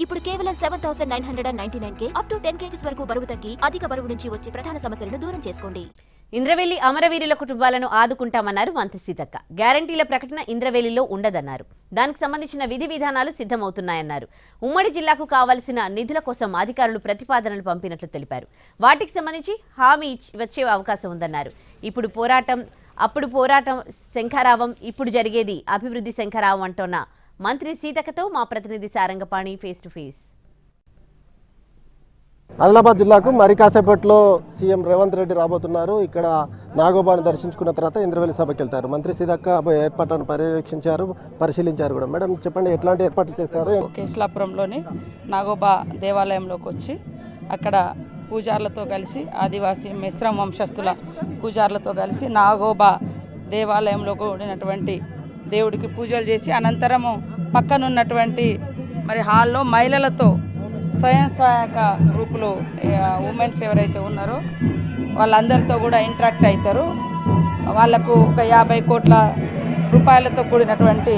ఇప్పుడు కేవలం 7999K up to 10 kgs వరకు బరువు తగ్గి అధిక బరువు నుంచి వచ్చే ప్రధాన సమస్యలను దూరం చేసుకోండి. ఇంద్రవెల్లి అమరవీరుల కుటుంబాలను ఆదుకుంటామన్నారు మంత్రి సీతక్క. గ్యారంటీల ప్రకటన ఇంద్రవెల్లిలో ఉండదన్నారు. దానికి సంబంధించిన విధి విధానాలు సిద్ధమవుతున్నాయన్నారు. ఉమ్మడి జిల్లాకు కావాల్సిన నిధుల కోసం అధికారులు ప్రతిపాదనలు పంపినట్లు తెలిపారు. వాటికి సంబంధించి హామీ వచ్చే అవకాశం ఉందన్నారు. అప్పుడు పోరాటం శంఖారావం, ఇప్పుడు జరిగేది అభివృద్ధి శంఖారావం అంటున్న మంత్రి సీతక్కతో మా ప్రతినిధి Sarangapani face to face. Adilabad జిల్లాకు మరి కాసేపట్లో సీఎం రేవంత్ రెడ్డి రాబోతున్నారు. ఇక్కడ నాగోబాను దర్శించుకున్న తర్వాత ఇంద్రవెల్లి సభకి వెళ్తారు. మంత్రి సీతక్క ఏర్పాట్లను పరిశీలించారు కూడా. మేడం చెప్పండి, ఎట్లాంటి ఏర్పాట్లు చేశారు? కేశలాపురంలోని నాగోబా దేవాలయంలోకి వచ్చి అక్కడ పూజార్లతో కలిసి ఆదివాసీ మిశ్రమ వంశస్థుల పూజార్లతో కలిసి నాగోబా దేవాలయంలో కూడినటువంటి దేవుడికి పూజలు చేసి అనంతరము పక్కనున్నటువంటి మరి హాల్లో మహిళలతో స్వయం సహాయక గ్రూపులు ఉమెన్స్ ఎవరైతే ఉన్నారో వాళ్ళందరితో కూడా ఇంటరాక్ట్ అవుతారు. వాళ్లకు ఒక 50 కోట్ల రూపాయలతో కూడినటువంటి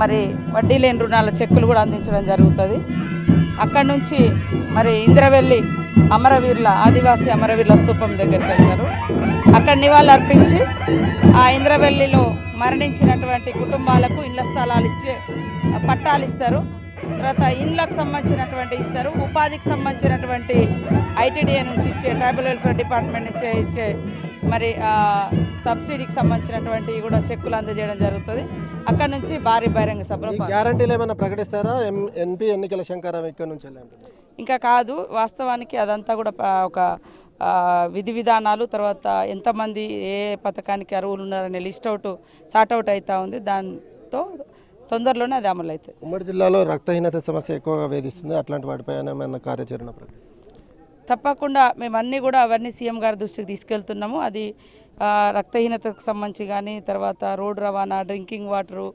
మరి వడ్డీ లేని రుణాల చెక్కులు కూడా అందించడం జరుగుతుంది. అక్కడి నుంచి మరి ఇంద్రవెల్లి ఆదివాసీ అమరవీరుల స్తూపం దగ్గరికి వెళ్తారు. అక్కడ నివాళులు అర్పించి ఆ ఇంద్రవెల్లిలో మరణించినటువంటి కుటుంబాలకు ఇళ్ల స్థలాలు పట్టాలు ఇస్తారు. తర్వాత ఇండ్లకు సంబంధించినటువంటి ఇస్తారు. ఉపాధికి సంబంధించినటువంటి ఐటీడీఏ నుంచి ఇచ్చే ట్రైబల్ వెల్ఫేర్ డిపార్ట్మెంట్ నుంచి ఇచ్చే మరి సబ్సిడీకి సంబంధించినటువంటి కూడా చెక్కులు అందజేయడం జరుగుతుంది. అక్కడ నుంచి భారీ బహిరంగ సభలో గ్యారంటీలు ఏమైనా ప్రకటిస్తారా? ఎంపీ ఎన్నికల శంకరావు ఇక్కడ నుంచి ఇంకా కాదు. వాస్తవానికి అదంతా కూడా ఒక విధి విధానాలు, తర్వాత ఎంతమంది ఏ పథకానికి అర్హులు ఉన్నారనే లిస్ట్ సార్ట్అవుట్ అవుతూ ఉంది. దాంతో తొందరలోనే అది అమలు అవుతుంది. ఉమ్మడి జిల్లాలో రక్తహీనత సమస్య ఎక్కువగా వేధిస్తుంది. అట్లాంటి వాటిపై ఏమైనా కార్యాచరణ తప్పకుండా మేము అవన్నీ సీఎం గారి దృష్టికి తీసుకెళ్తున్నాము. అది రక్తహీనతకు సంబంధించి కానీ, తర్వాత రోడ్డు రవాణా, డ్రింకింగ్ వాటరు,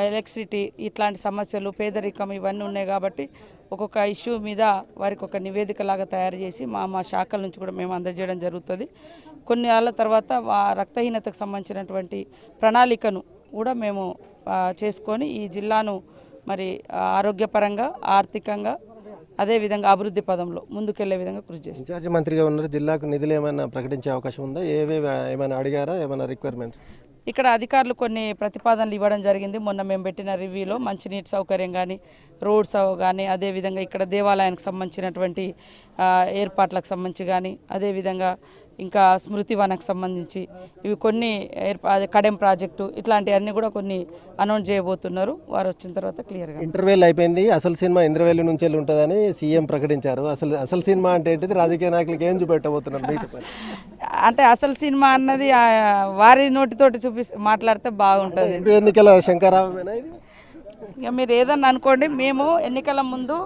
ఎలక్ట్రిసిటీ ఇట్లాంటి సమస్యలు, పేదరికం ఇవన్నీ ఉన్నాయి. కాబట్టి ఒక్కొక్క ఇష్యూ మీద వారికి ఒక నివేదిక లాగా తయారు చేసి మా శాఖల నుంచి కూడా మేము అందజేయడం జరుగుతుంది. కొన్ని ఏళ్ళ తర్వాత రక్తహీనతకు సంబంధించినటువంటి ప్రణాళికను కూడా మేము చేసుకొని ఈ జిల్లాను మరి ఆరోగ్యపరంగా, ఆర్థికంగా, అదేవిధంగా అభివృద్ధి పదంలో ముందుకెళ్లే విధంగా కృషి చేస్తాం. ఇన్ఛార్జి మంత్రిగా ఉన్నారు. జిల్లాకు నిధులు ఏమైనా ప్రకటించే అవకాశం ఉందా? ఏమైనా అడిగారా? ఏమైనా రిక్వైర్మెంట్? ఇక్కడ అధికారులు కొన్ని ప్రతిపాదనలు ఇవ్వడం జరిగింది. మొన్న మేము పెట్టిన రివ్యూలో మంచినీటి సౌకర్యం కానీ, రోడ్స్ కానీ, అదేవిధంగా ఇక్కడ దేవాలయానికి సంబంధించినటువంటి ఏర్పాట్లకు సంబంధించి కానీ, అదేవిధంగా ఇంకా స్మృతివనకు సంబంధించి ఇవి కొన్ని కడెం ప్రాజెక్టు ఇట్లాంటివన్నీ కూడా కొన్ని అనౌన్స్ చేయబోతున్నారు. వారు వచ్చిన తర్వాత క్లియర్గా. ఇంటర్వెల్ అయిపోయింది. అసలు సినిమా ఇంద్రవెల్లి నుంచి ఉంటుందని సీఎం ప్రకటించారు. అసలు సినిమా అంటే ఏంటిది? రాజకీయ నాయకులకు ఏం చూపెట్టబోతున్నారు? అంటే అసలు సినిమా అన్నది వారి నోటితోటి మాట్లాడితే బాగుంటుంది. ఎన్నికల శంకరావేనా ఇది? ఇక మీరు ఏదన్నా అనుకోండి. మేము ఎన్నికల ముందు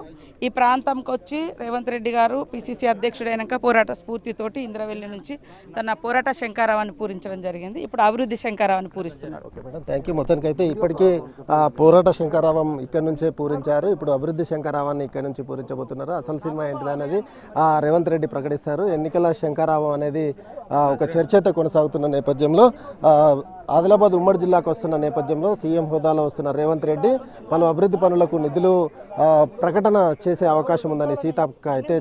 ఈ ప్రాంతంకి వచ్చి రేవంత్ రెడ్డి గారు పిసిసి అధ్యక్షుడైనాక పోరాట స్ఫూర్తితోటి ఇంద్రవెల్లి నుంచి తన పోరాట శంకరావాన్ని పూరించడం జరిగింది. ఇప్పుడు అభివృద్ధి శంకరావాన్ని పూరిస్తున్నారు. Thank you. మొత్తానికైతే ఇప్పటికే పోరాట శంకరావం ఇక్కడ నుంచే పూరించారు. ఇప్పుడు అభివృద్ధి శంకరావాన్ని ఇక్కడ నుంచి పూరించబోతున్నారు. అసలు సినిమా ఏంటిది అనేది రేవంత్ రెడ్డి ప్రకటిస్తారు. ఎన్నికల శంకరావం అనేది ఒక చర్చ అయితే కొనసాగుతున్న నేపథ్యంలో, ఆదిలాబాద్ ఉమ్మడి జిల్లాకు వస్తున్న నేపథ్యంలో సీఎం హోదాలో వస్తున్న రేవంత్ రెడ్డి పలు అభివృద్ధి పనులకు నిధులు ప్రకటన చేసే అవకాశం ఉందని సీతక్క అయితే